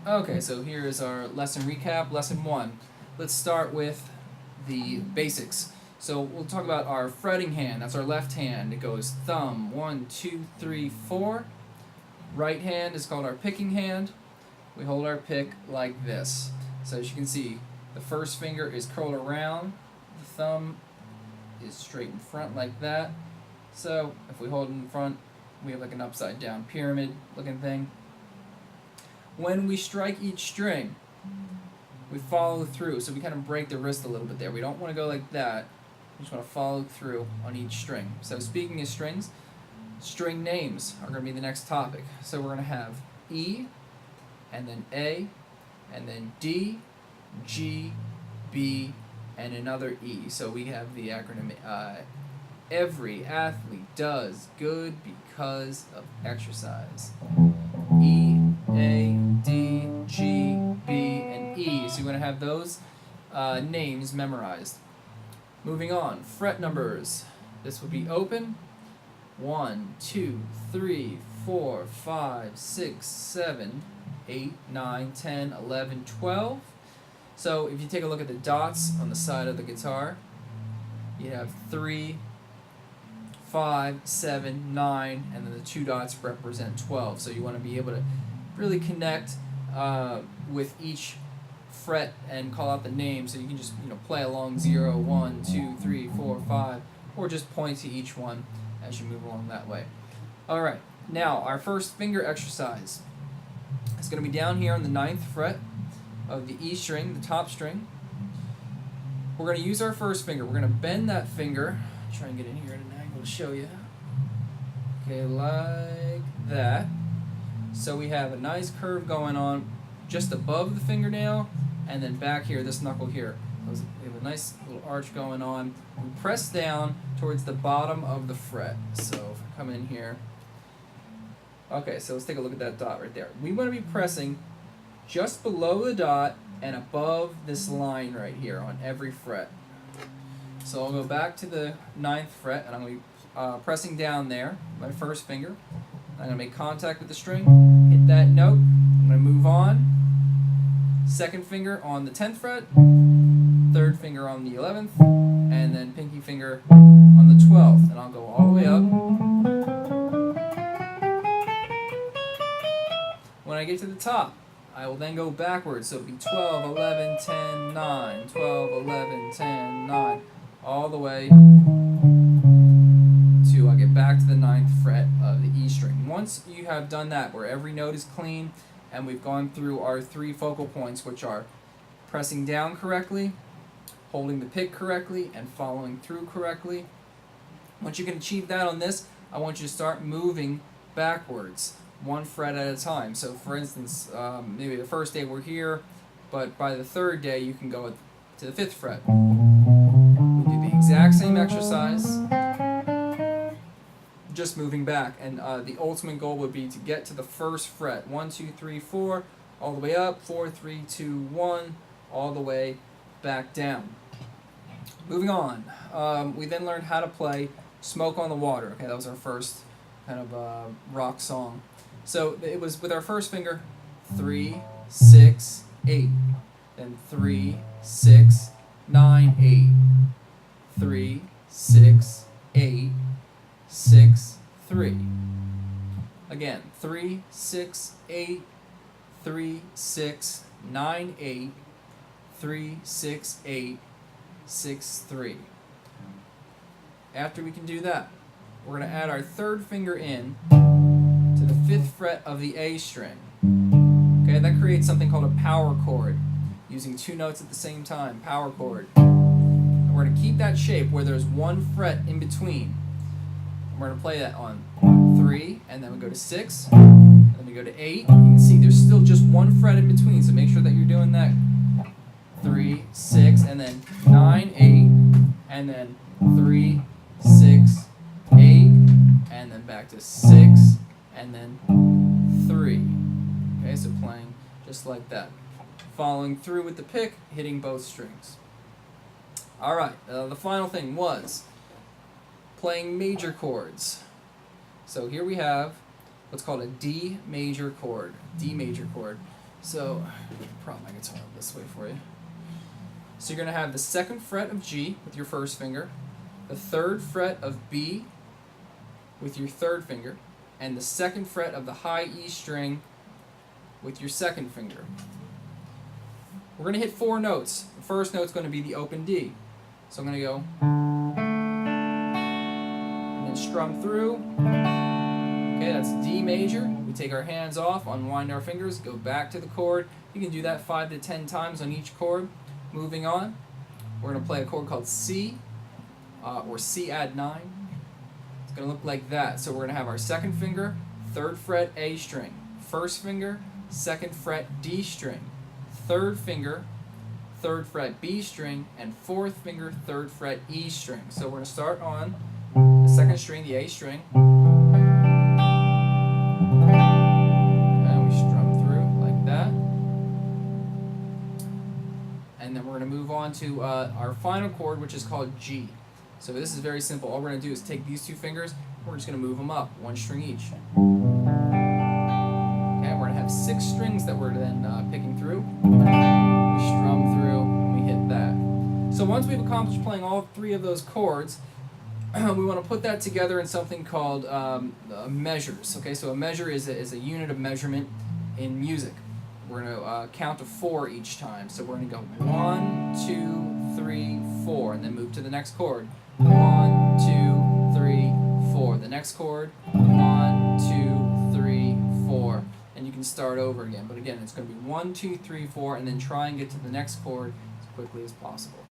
Okay, so here is our lesson recap. Lesson 1. Let's start with the basics. So we'll talk about our fretting hand. That's our left hand. It goes thumb, 1, 2, 3, 4. Right hand is called our picking hand. We hold our pick like this. So as you can see, the first finger is curled around. The thumb is straight in front like that. So if we hold it in front, we have like an upside down pyramid looking thing. When we strike each string, we follow through. So we kind of break the wrist a little bit there. We don't want to go like that. We just want to follow through on each string. So speaking of strings, string names are going to be the next topic. So we're going to have E, and then A, and then D, G, B, and another E. So we have the acronym every athlete does good because of exercise. E, A, D, G, B, and E. So you're going to have those names memorized. Moving on, fret numbers. This would be open. 1, 2, 3, 4, 5, 6, 7, 8, 9, 10, 11, 12. So if you take a look at the dots on the side of the guitar, you have 3, 5, 7, 9, and then the 2 dots represent 12. So you want to be able to really connect with each fret and call out the name, so you can just play along 0, 1, 2, 3, 4, 5, or just point to each one as you move along that way. Alright, now our first finger exercise is going to be down here on the 9th fret of the E string, the top string. We're going to use our first finger. We're going to bend that finger. Try and get in here at an angle to show you. Okay, like that. So we have a nice curve going on just above the fingernail, and then back here, this knuckle here. We have a nice little arch going on. We press down towards the bottom of the fret. So if I come in here. Okay, so let's take a look at that dot right there. We want to be pressing just below the dot and above this line right here on every fret. So I'll go back to the 9th fret, and I'm going to be pressing down there, my first finger. I'm going to make contact with the string, hit that note. I'm going to move on. Second finger on the 10th fret, third finger on the 11th, and then pinky finger on the 12th. And I'll go all the way up. When I get to the top, I will then go backwards. So it'll be 12, 11, 10, 9, 12, 11, 10, 9, all the way to I get back to the 9th fret of the E string. Once you have done that, where every note is clean, and we've gone through our 3 focal points, which are pressing down correctly, holding the pick correctly, and following through correctly. Once you can achieve that on this, I want you to start moving backwards, 1 fret at a time. So for instance, maybe the first day we're here, but by the 3rd day you can go to the 5th fret. We'll do the exact same exercise, just moving back, and the ultimate goal would be to get to the 1st fret. 1, 2, 3, 4, all the way up, 4, 3, 2, 1, all the way back down. Moving on, we then learned how to play Smoke on the Water. Okay, that was our first kind of rock song. So it was with our first finger, 3, 6, 8, then 3, 6, 9, 8, 3, 6, 8, 6, 3. Again, 3, 6, 8, 3, 6, 9, 8, 3, 6, 8, 6, 3. After we can do that, we're going to add our 3rd finger in to the 5th fret of the A string. Okay, that creates something called a power chord, using 2 notes at the same time, power chord. And we're going to keep that shape where there's 1 fret in between. We're going to play that on 3, and then we go to 6, and then we go to 8. You can see there's still just 1 fret in between, so make sure that you're doing that. 3, 6, and then 9, 8, and then 3, 6, 8, and then back to 6, and then 3. Okay, so playing just like that. Following through with the pick, hitting both strings. Alright, the final thing was playing major chords. So here we have what's called a D major chord. D major chord. So, prop my guitar this way for you. So you're going to have the 2nd fret of G with your 1st finger, the 3rd fret of B with your 3rd finger, and the 2nd fret of the high E string with your 2nd finger. We're going to hit 4 notes. The first note's going to be the open D. So I'm going to go and then strum through. Okay, that's D major. We take our hands off, unwind our fingers, go back to the chord. You can do that 5 to 10 times on each chord. Moving on, we're going to play a chord called C, or C add 9. It's going to look like that. So we're going to have our 2nd finger, 3rd fret A string, 1st finger, 2nd fret D string, 3rd finger, 3rd fret B string, and 4th finger, 3rd fret E string. So we're going to start on the 2nd string, the A string. And we strum through like that. And then we're going to move on to our final chord, which is called G. So this is very simple. All we're going to do is take these 2 fingers, we're just going to move them up, 1 string each. Okay, we're going to have 6 strings that we're then picking through. We strum through, and we hit that. So once we've accomplished playing all 3 of those chords, we want to put that together in something called measures. Okay, so a measure is a unit of measurement in music. We're going to count to 4 each time. So we're going to go 1, 2, 3, 4, and then move to the next chord. 1, 2, 3, 4. The next chord. 1, 2, 3, 4. And you can start over again. But again, it's going to be 1, 2, 3, 4, and then try and get to the next chord as quickly as possible.